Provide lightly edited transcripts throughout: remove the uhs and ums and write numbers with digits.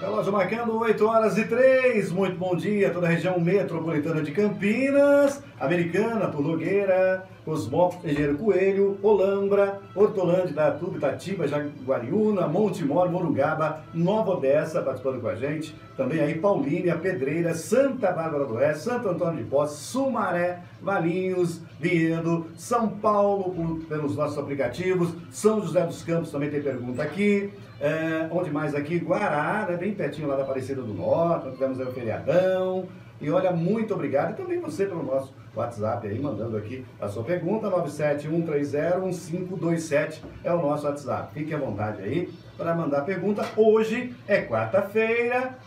Relógio marcando 8h03. Muito bom dia a toda a região metropolitana de Campinas, Americana, Turnogueira, Cosmópolis, Engenheiro Coelho, Olambra, Hortolândia, Itatuba, Itatiba, Jaguariúna, Montemor, Morungaba, Nova Odessa, participando com a gente. Também aí Paulínia, Pedreira, Santa Bárbara do Oeste, Santo Antônio de Posse, Sumaré, Valinhos, Vinhedo, São Paulo, pelos nossos aplicativos, São José dos Campos também tem pergunta aqui. Onde mais aqui? Guará, né, bem pertinho lá da Aparecida do Norte, nós tivemos aí o feriadão. E olha, muito obrigado. E também você pelo nosso WhatsApp aí, mandando aqui a sua pergunta, 971301527 é o nosso WhatsApp. Fique à vontade aí para mandar pergunta. Hoje é quarta-feira,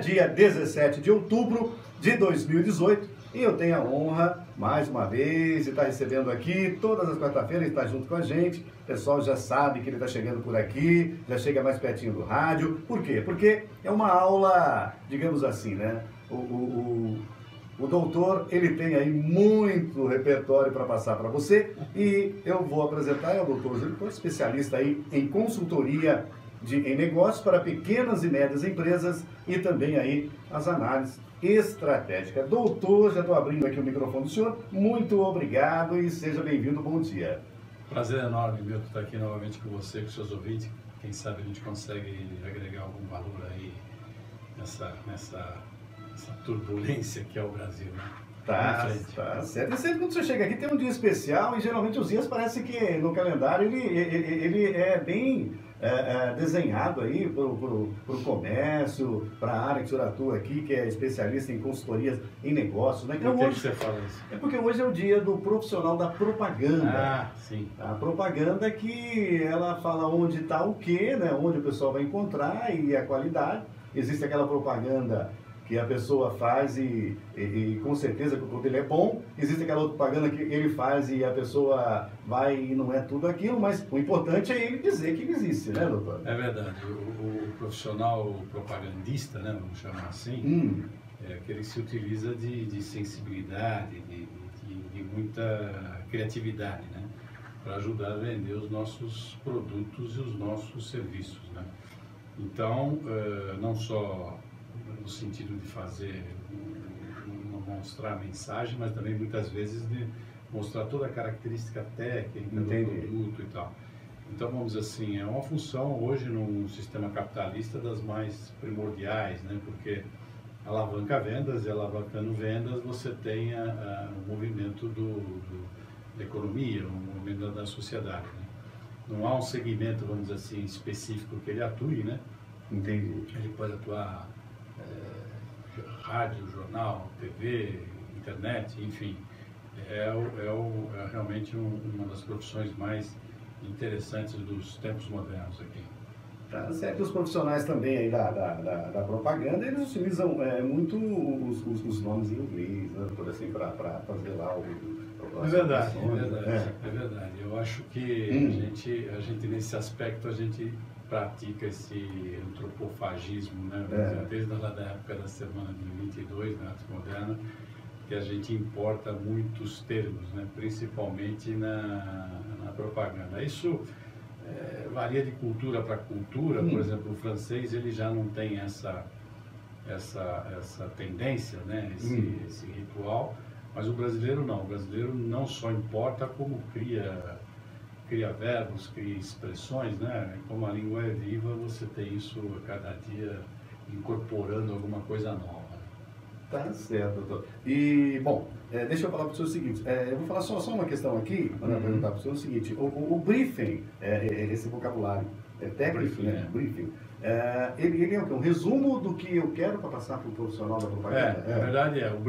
dia 17 de outubro de 2018. E eu tenho a honra, mais uma vez, de estar recebendo aqui, todas as quarta-feiras, estar junto com a gente. O pessoal já sabe que ele está chegando por aqui, já chega mais pertinho do rádio. Por quê? Porque é uma aula, digamos assim, né? O doutor, ele tem aí muito repertório para passar para você. E eu vou apresentar, o doutor Júlio, especialista aí em consultoria em negócios para pequenas e médias empresas e também aí as análises estratégicas. Doutor, já estou abrindo aqui o microfone do senhor. Muito obrigado e seja bem-vindo. Bom dia. Prazer enorme, meu, estar aqui novamente com você, com seus ouvintes. Quem sabe a gente consegue agregar algum valor aí nessa turbulência que é o Brasil, né? Tá certo. E sempre quando você chega aqui tem um dia especial e geralmente os dias parece que no calendário ele é bem desenhado aí para o comércio, para a área que o senhor atua aqui, que é especialista em consultorias em negócios, né? Por que você fala isso? É porque hoje é o dia do profissional da propaganda. Ah, sim. A propaganda que ela fala onde está o quê, né? Onde o pessoal vai encontrar e a qualidade. Existe aquela propaganda que a pessoa faz e com certeza que o produto dele é bom. Existe aquela outra propaganda que ele faz e a pessoa vai e não é tudo aquilo, mas o importante é ele dizer que ele existe, né, doutor? É verdade. O profissional propagandista, né, vamos chamar assim, é aquele que se utiliza de sensibilidade, de muita criatividade, né, para ajudar a vender os nossos produtos e os nossos serviços, né. Então, não só no sentido de fazer, mostrar a mensagem, mas também muitas vezes de mostrar toda a característica técnica do produto e tal. Então, vamos dizer assim, é uma função hoje num sistema capitalista das mais primordiais, né? Porque alavanca vendas e alavancando vendas você tem o movimento da economia, o movimento da sociedade, né? Não há um segmento, vamos dizer assim, específico que ele atue, né? Entendi. Ele pode atuar rádio, jornal, TV, internet, enfim, é realmente uma das profissões mais interessantes dos tempos modernos aqui. Tá certo, os profissionais também aí da propaganda, eles utilizam muito os nomes em inglês, né, por assim, para fazer lá o... É verdade. Eu acho que a gente nesse aspecto, a gente pratica esse antropofagismo, né? Desde lá da época da semana de 22, na arte moderna, que a gente importa muitos termos, né? Principalmente na propaganda. Isso varia de cultura para cultura. Por exemplo, o francês ele já não tem essa tendência, né? Esse ritual, mas o brasileiro não. O brasileiro não só importa, como cria verbos, cria expressões, né? Como a língua é viva, você tem isso a cada dia incorporando alguma coisa nova. Tá certo, doutor. E, bom, deixa eu falar para o senhor o seguinte, eu vou falar só uma questão aqui, para perguntar para o senhor o seguinte, o briefing, esse vocabulário técnico, né? Briefing, ele é o quê? Um resumo do que eu quero para passar para o profissional da propaganda? Na verdade é o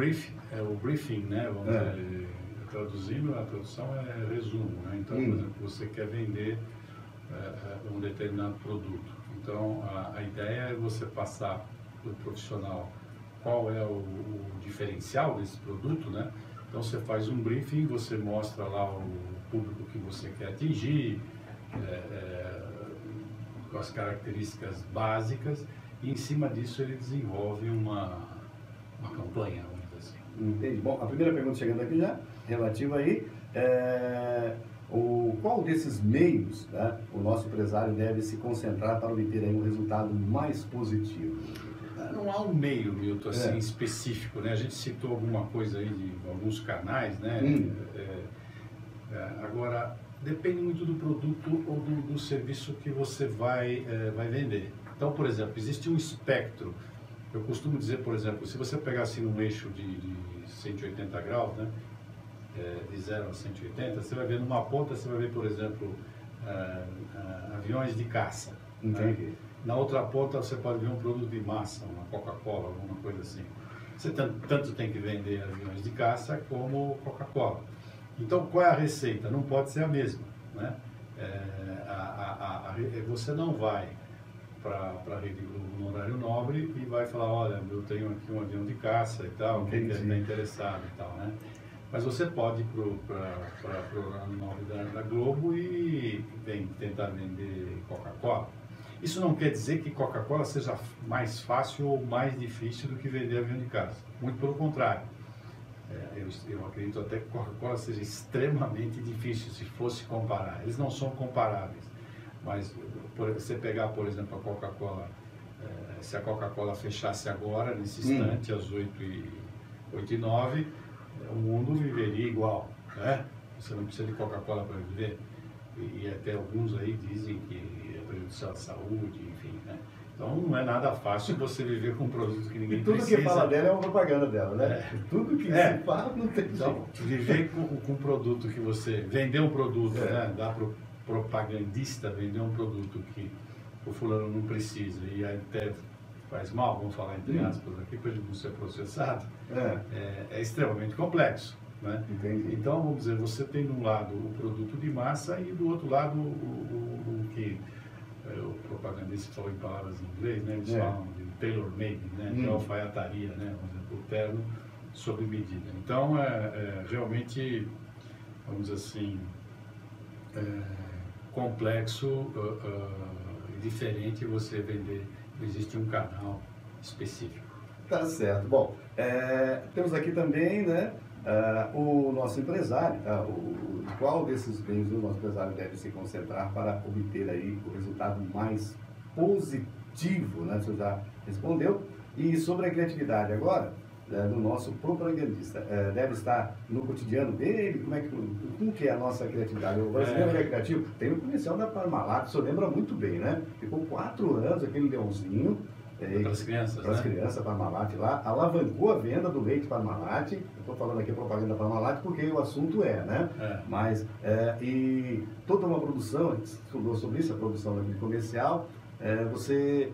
briefing, né? Vamos dizer, traduzindo, a tradução é resumo, né? Então, por exemplo, você quer vender um determinado produto. Então, a ideia é você passar para o profissional qual é o diferencial desse produto, né? Então, você faz um briefing, você mostra lá o público que você quer atingir, com as características básicas, e em cima disso ele desenvolve uma campanha, vamos dizer assim. Entendi. Bom, a primeira pergunta chegando aqui já, relativa aí, Qual desses meios, né, o nosso empresário deve se concentrar para obter aí um resultado mais positivo? Não há um meio, Milton, assim, específico, né? A gente citou alguma coisa aí de alguns canais, né? Agora, depende muito do produto ou do serviço que você vai vender. Então, por exemplo, existe um espectro. Eu costumo dizer, por exemplo, se você pegar assim num eixo de 180 graus, né? De 0 a 180, você vai ver numa ponta, você vai ver, por exemplo, aviões de caça. Entendi. Né? Na outra ponta você pode ver um produto de massa, uma Coca-Cola, alguma coisa assim. Você tanto tem que vender aviões de caça como Coca-Cola. Então, qual é a receita? Não pode ser a mesma, né? Você não vai para a Rede Globo no horário nobre e vai falar, olha, eu tenho aqui um avião de caça e tal, quem está interessado e tal, né? Mas você pode ir para o horário nobre da Globo e tentar vender Coca-Cola. Isso não quer dizer que Coca-Cola seja mais fácil ou mais difícil do que vender avião de caça. Muito pelo contrário. Eu acredito até que Coca-Cola seja extremamente difícil se fosse comparar. Eles não são comparáveis. Mas você pegar, por exemplo, a Coca-Cola, se a Coca-Cola fechasse agora, nesse instante, às 8h09, o mundo viveria igual, né? Você não precisa de Coca-Cola para viver. E até alguns aí dizem que é prejudicial à saúde, enfim, né? Então não é nada fácil você viver com um produto que ninguém precisa. Tudo que fala dela é uma propaganda dela, né? Tudo que se fala não tem então, viver com um produto que você... Vender um produto, né? Dar para o propagandista vender um produto que o fulano não precisa e até faz mal, vamos falar entre aspas aqui, para ele não ser processado, é extremamente complexo. Né? Então, vamos dizer, você tem de um lado o produto de massa e do outro lado o que o propagandista falou em palavras em inglês, né? Eles falam de tailor-made, né? De alfaiataria, né? O terno sob medida. Então, realmente, vamos dizer assim, complexo e diferente você vender, existe um canal específico. Tá certo. Bom, temos aqui também, né? O nosso empresário, qual desses bens o nosso empresário deve se concentrar para obter aí o resultado mais positivo, né? Você já respondeu. E sobre a criatividade agora, do nosso propagandista, deve estar no cotidiano dele? Como que é a nossa criatividade? O brasileiro é criativo? Tem o comercial da Parmalat, o senhor lembra muito bem, né? Ficou 4 anos aquele leãozinho. Para as crianças, para as crianças, Parmalat lá, alavancou a venda do leite Parmalat. Eu estou falando aqui a propaganda da Parmalat porque o assunto né? Mas, e toda uma produção, a gente estudou sobre isso, a produção de comercial, você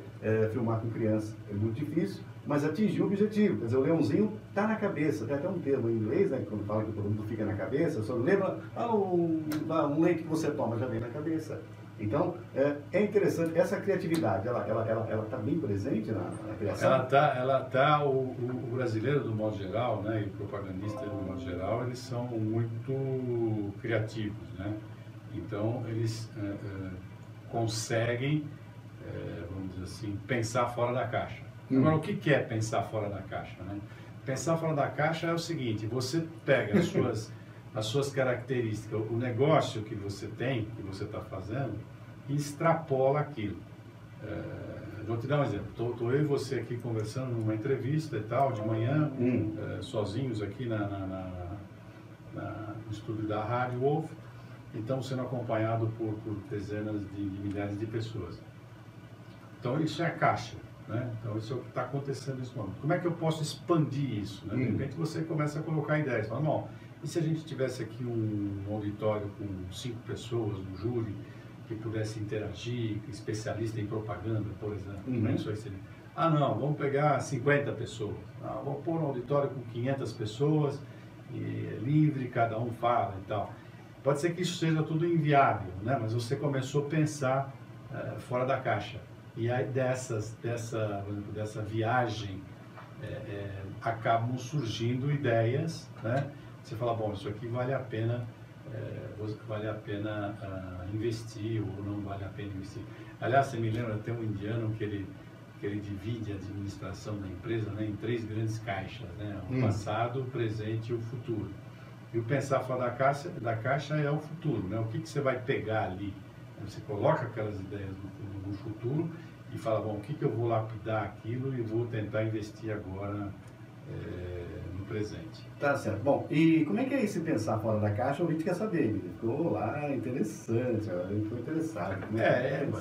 filmar com criança é muito difícil, mas atingir o objetivo. Quer dizer, o leãozinho está na cabeça, tem até um termo em inglês, né, quando fala que o produto fica na cabeça, só lembra, um leite que você toma já vem na cabeça. Então, é interessante, essa criatividade, ela está bem presente na criação? Ela tá o brasileiro, do modo geral, né, e o propagandista, do modo geral, eles são muito criativos, né? Então, eles conseguem, vamos dizer assim, pensar fora da caixa. Agora, o que é pensar fora da caixa, né? Pensar fora da caixa é o seguinte, você pega as suas características, o negócio que você tem, que você está fazendo, e extrapola aquilo. Vou te dar um exemplo. Estou eu e você aqui conversando numa entrevista e tal, de manhã, sozinhos aqui no estúdio da Rádio Wolf, então sendo acompanhado por dezenas de milhares de pessoas. Então isso é a caixa. Né? Então isso é o que está acontecendo nesse momento. Como é que eu posso expandir isso? Né? De repente você começa a colocar ideias. Fala, bom, e se a gente tivesse aqui um auditório com 5 pessoas, um júri, que pudesse interagir, especialista em propaganda, por exemplo? Como é que isso vai ser? Não, vamos pegar 50 pessoas. Vamos pôr um auditório com 500 pessoas, e livre, cada um fala e tal. Pode ser que isso seja tudo inviável, né? Mas você começou a pensar fora da caixa. E aí dessa viagem acabam surgindo ideias, né? Você fala, bom, isso aqui vale a pena investir ou não vale a pena investir. Aliás, você me lembra, tem um indiano que ele divide a administração da empresa, né, em 3 grandes caixas, né? O passado, o presente e o futuro. E o pensar fora da caixa é o futuro, né? O que você vai pegar ali? Você coloca aquelas ideias no futuro e fala, bom, o que eu vou lapidar aquilo e vou tentar investir agora no presente. Tá certo. Bom, e como é que é esse pensar fora da caixa? O ouvinte quer saber, ele ficou lá interessante, a gente ficou interessado.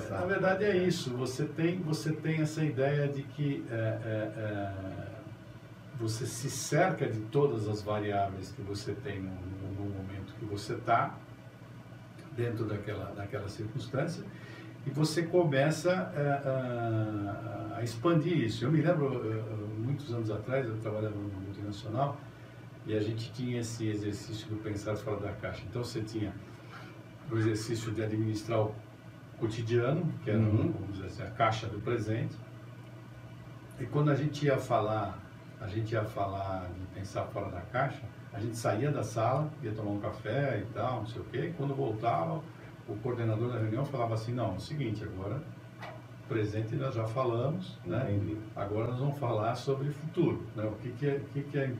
Na verdade é isso, você tem essa ideia de que você se cerca de todas as variáveis que você tem no momento que você está, dentro daquela circunstância, e você começa a expandir isso. Eu me lembro, muitos anos atrás, eu trabalhava no multinacional, e a gente tinha esse exercício do pensar fora da caixa. Então você tinha o exercício de administrar o cotidiano, que era, vamos dizer assim, a caixa do presente, e quando a gente ia falar de pensar fora da caixa, a gente saía da sala, ia tomar um café e tal, não sei o quê, e quando voltava, o coordenador da reunião falava assim, não, é o seguinte, agora, presente nós já falamos, né? Agora nós vamos falar sobre o futuro, né?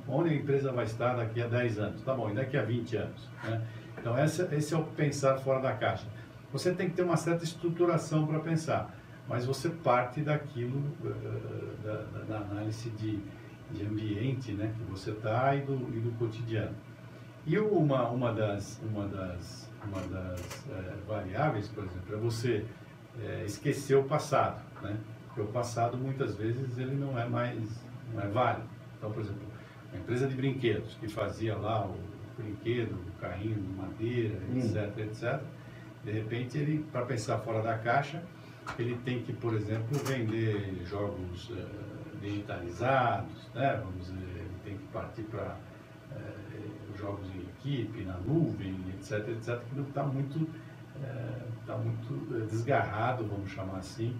Onde a empresa vai estar daqui a 10 anos, tá bom, e daqui a 20 anos, né? Então esse é o pensar fora da caixa. Você tem que ter uma certa estruturação para pensar, mas você parte daquilo, da análise de ambiente, né, que você está e do cotidiano. E uma das variáveis, por exemplo, é você esquecer o passado, né? Porque o passado muitas vezes ele não é válido. Então, por exemplo, uma empresa de brinquedos que fazia lá o brinquedo, o carrinho de madeira, etc. De repente ele, para pensar fora da caixa, ele tem que, por exemplo, vender jogos digitalizados, né? Vamos dizer, ele tem que partir para jogos em equipe, na nuvem, etc, que não está muito desgarrado, vamos chamar assim,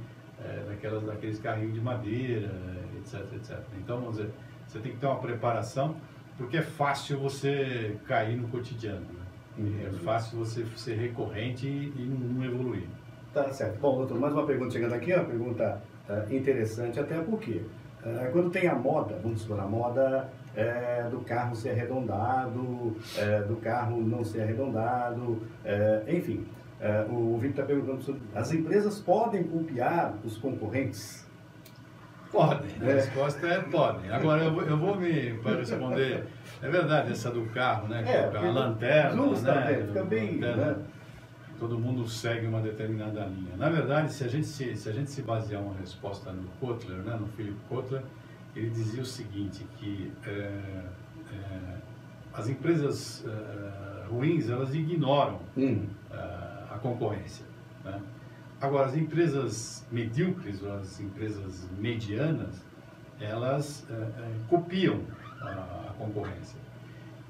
daqueles carrinhos de madeira, etc. Então, vamos dizer, você tem que ter uma preparação, porque é fácil você cair no cotidiano, né? É fácil você ser recorrente e não evoluir. Tá certo. Bom, doutor, mais uma pergunta chegando aqui, uma pergunta interessante, até porque quando tem a moda, vamos supor, a moda do carro ser arredondado, do carro não ser arredondado, enfim, o Vitor está perguntando sobre as empresas podem copiar os concorrentes? Podem, a resposta é podem. Agora eu vou para responder, é verdade essa do carro, né? A lanterna, né? Fica bem, né? Todo mundo segue uma determinada linha. Na verdade, se a gente se basear uma resposta no Kotler, né, no Philip Kotler, ele dizia o seguinte, que as empresas ruins, elas ignoram a concorrência, né? Agora, as empresas medíocres, ou as empresas medianas, elas copiam a concorrência.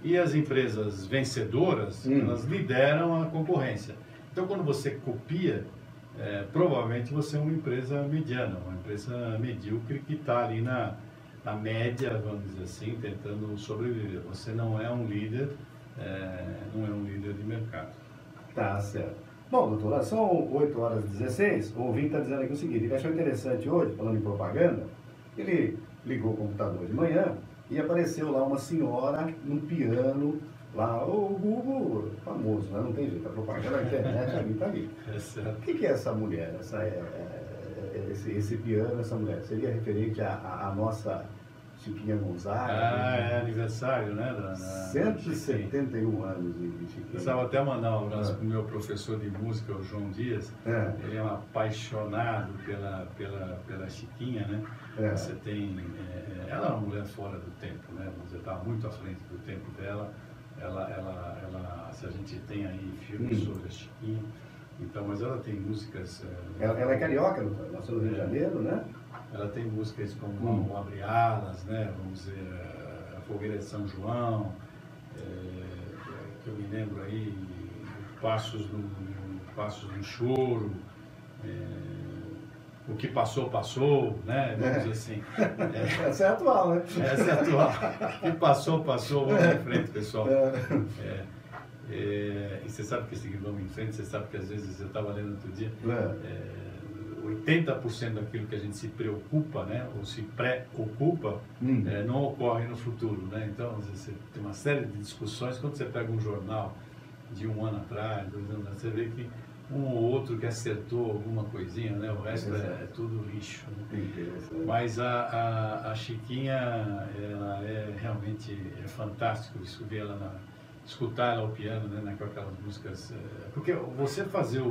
E as empresas vencedoras, elas lideram a concorrência. Então, quando você copia, provavelmente você é uma empresa mediana, uma empresa medíocre que está ali na média, vamos dizer assim, tentando sobreviver. Você não é um líder, de mercado. Tá certo. Bom, doutora, são 8h16, o ouvinte está dizendo aqui o seguinte, ele achou interessante hoje, falando em propaganda, ele ligou o computador de manhã e apareceu lá uma senhora num piano, lá, o Google famoso, né? Não tem jeito, a propaganda na internet ali está ali. O que é essa mulher, esse piano, essa mulher? Seria referente à nossa Chiquinha Gonzaga? É aniversário, né? 171 anos de Chiquinha. Precisava até mandar um abraço para o meu professor de música, o João Dias. Ele é um apaixonado pela Chiquinha, né? Você tem... ela é uma mulher fora do tempo, né? Você está muito à frente do tempo dela. Se a gente tem aí filmes sobre a Chiquinha, então, mas ela tem músicas... Ela é carioca, nasceu no Rio de Janeiro, né? Ela tem músicas como o Abre Alas, né? Vamos dizer, a Fogueira de São João, que eu me lembro aí, Passos no Choro, O que passou, passou, né? Vamos dizer assim. Essa é atual, né? Essa é atual. O que passou, passou, vamos em frente, pessoal. E você sabe que esse vamos em frente, você sabe que às vezes eu estava lendo outro dia, 80% daquilo que a gente se preocupa, né, ou se preocupa, não ocorre no futuro, né? Então, você tem uma série de discussões. Quando você pega um jornal de 1 ano atrás, 2 anos atrás, você vê que um ou outro que acertou alguma coisinha, né? O resto é tudo lixo, né? Mas a Chiquinha, ela realmente é fantástico isso, ver ela escutar ela ao piano, né? Com aquelas músicas, porque você fazer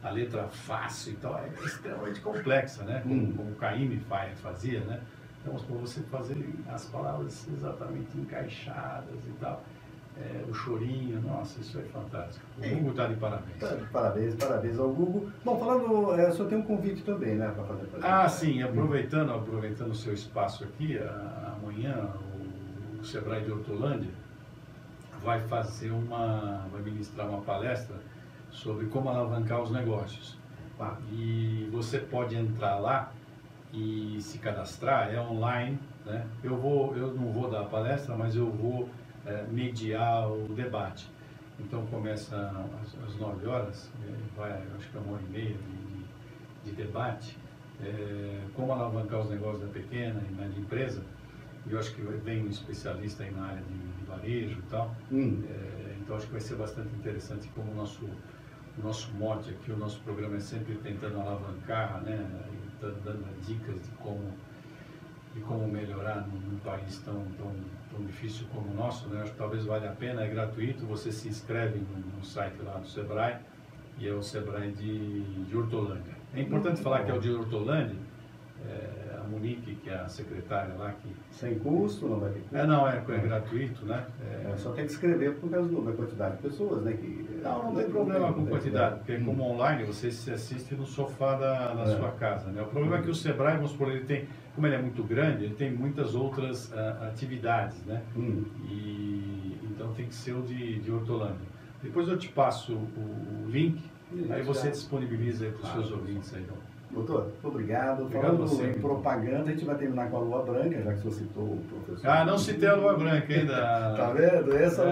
a letra fácil e tal é extremamente complexa, né? Como o Caymmi fazia, né? Então, você fazer as palavras exatamente encaixadas e tal. O chorinho, nossa, isso é fantástico. O Gugu está de parabéns. Parabéns ao Gugu. Bom, falando, o senhor tem um convite também, né, para fazer pra gente. Sim, aproveitando o seu espaço aqui, amanhã o Sebrae de Hortolândia vai ministrar uma palestra sobre como alavancar os negócios. E você pode entrar lá e se cadastrar, é online, né? Eu não vou dar a palestra, mas eu vou mediar o debate. Então começa às 9 horas, vai, acho que é 1h30 de debate, como alavancar os negócios da pequena e média empresa. E eu acho que vem um especialista aí na área de varejo e tal. Então acho que vai ser bastante interessante, como o nosso mote aqui, o nosso programa é sempre tentando alavancar, né, dando dicas de como melhorar num país tão difícil como o nosso, né? Acho que talvez valha a pena, é gratuito, você se inscreve no site lá do Sebrae, e é o Sebrae de Hortolândia. É importante falar que é o de Hortolândia, a Monique, que é a secretária lá, que... Sem custo, não vai ter custo? Não, é gratuito, né? Só tem que escrever por causa da quantidade de pessoas, né? Não tem problema com quantidade, porque como online você se assiste no sofá da sua casa, né? O problema é que o Sebrae, vamos supor, como ele é muito grande, ele tem muitas outras atividades, né? Então tem que ser o de Hortolândia. Depois eu te passo o link, aí você disponibiliza para os seus ouvintes aí. Doutor, muito obrigado. Falando em propaganda, a gente vai terminar com a Lua Branca, já que o senhor citou o professor. Não citei a Lua Branca ainda. Tá vendo? Essa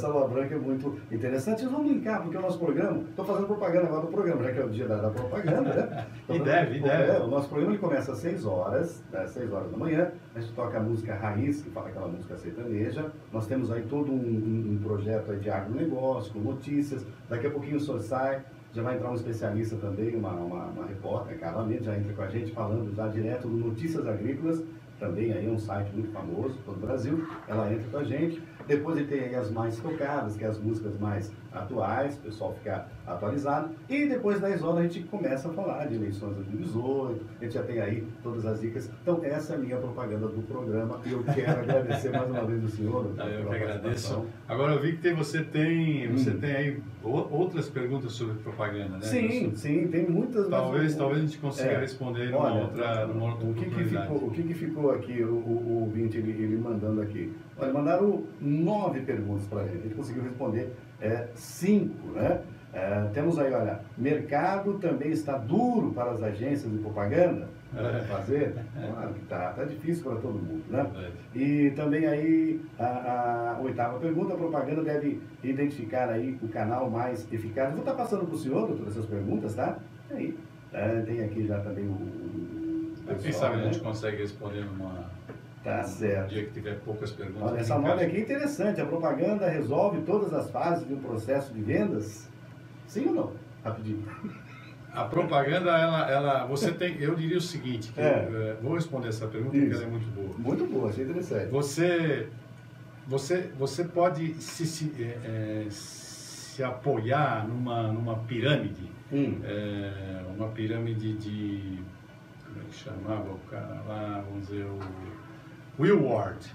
Lua Branca é muito interessante. Vocês vão brincar, porque o nosso programa, estou fazendo propaganda agora do programa, já que é o dia da propaganda, né? E deve. O nosso programa ele começa às 6 horas, às 6 horas da manhã. A gente toca a música raiz, que fala aquela música sertaneja. Nós temos aí todo um projeto aí de agronegócio, com notícias. Daqui a pouquinho o senhor sai. Já vai entrar um especialista também, uma repórter, Carla Mendes, já entra com a gente falando já direto do Notícias Agrícolas, também aí é um site muito famoso todo o Brasil, ela entra com a gente. Depois ele tem aí as mais tocadas, que é as músicas mais atuais, o pessoal fica atualizado. E depois das 10 horas a gente começa a falar de eleições de 2018, a gente já tem aí todas as dicas. Então essa é a minha propaganda do programa e eu quero agradecer mais uma vez o senhor. Eu que agradeço. Agora eu vi que você tem aí outras perguntas sobre propaganda, né? Sim, tem muitas. Talvez a gente consiga responder numa outra oportunidade. O que ficou aqui, o ouvinte, ele mandando aqui? Olha, mandaram 9 perguntas para ele, a gente conseguiu responder 5, né? Temos aí, olha, mercado também está duro para as agências de propaganda fazer? Claro que tá difícil para todo mundo, né? E também aí, a 8ª pergunta, a propaganda deve identificar aí o canal mais eficaz. Vou estar passando para o senhor, doutor, essas perguntas, tá? Aí, tem aqui já também o pessoal, quem sabe a gente consegue responder numa... Tá certo. No dia que tiver poucas perguntas. Olha, essa nota aqui é interessante. A propaganda resolve todas as fases de um processo de vendas? Sim ou não? Rapidinho. A propaganda, você tem... Eu diria o seguinte, vou responder essa pergunta porque ela é muito boa. Muito boa, achei interessante. Você pode se apoiar numa pirâmide. Uma pirâmide de... Como é que chamava o cara lá? Vamos dizer, o... Willward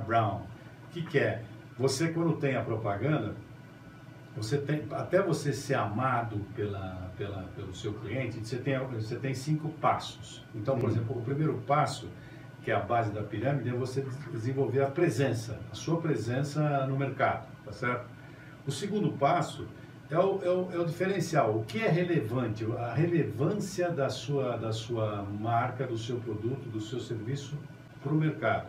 Brown. O que é? Você, quando tem a propaganda, até você ser amado pelo seu cliente, você tem 5 passos. Então, por exemplo, o primeiro passo, que é a base da pirâmide, é você desenvolver a sua presença no mercado, tá certo? O segundo passo é o diferencial. O que é relevante? A relevância da sua marca, do seu produto, do seu serviço para o mercado.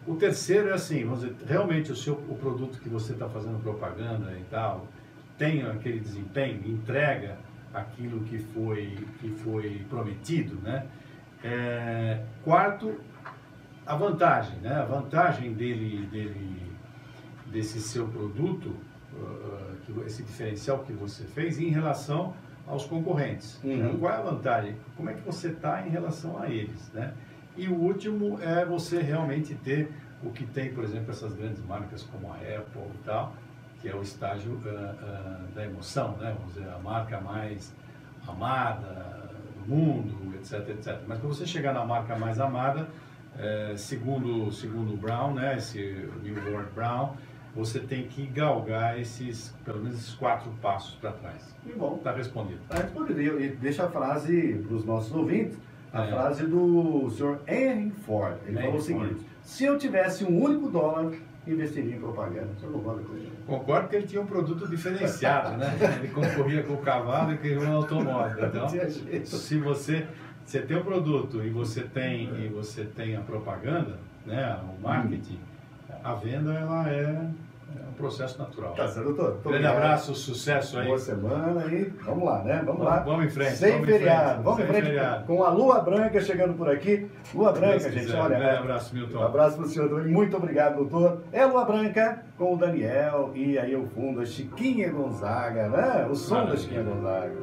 O terceiro é assim, vamos dizer, realmente o produto que você está fazendo propaganda e tal, tem aquele desempenho, entrega aquilo que foi prometido, né? Quarto, a vantagem, né? A vantagem desse seu produto, esse diferencial que você fez em relação aos concorrentes. Então, qual é a vantagem? Como é que você está em relação a eles, né? E o último é você realmente ter o que tem, por exemplo, essas grandes marcas como a Apple e tal, que é o estágio da emoção, né? Vamos dizer, a marca mais amada do mundo, etc, etc. Mas para você chegar na marca mais amada, segundo o Brown, né? Esse Millward Brown, você tem que galgar pelo menos esses 4 passos para trás. E bom. Está respondido. Está respondido. E deixa a frase para os nossos ouvintes, a frase do senhor Henry Ford. Ele falou o seguinte: se eu tivesse $1 único, investiria em propaganda. Você não concorda com ele? Concordo que ele tinha um produto diferenciado, né? Ele concorria com o cavalo e criou um automóvel. Então, se você tem um produto e você tem a propaganda, né? O marketing, a venda ela é um processo natural. Tá certo, doutor. Grande abraço, sucesso aí. Boa semana e vamos lá, né? Vamos lá. Vamos em frente. Sem feriado. Vamos em frente com a Lua Branca chegando por aqui. Lua Branca, gente, olha. Um abraço, Milton. Um abraço para o senhor também. Muito obrigado, doutor. É a Lua Branca com o Daniel e aí ao fundo a Chiquinha Gonzaga, né? O som da Chiquinha Gonzaga.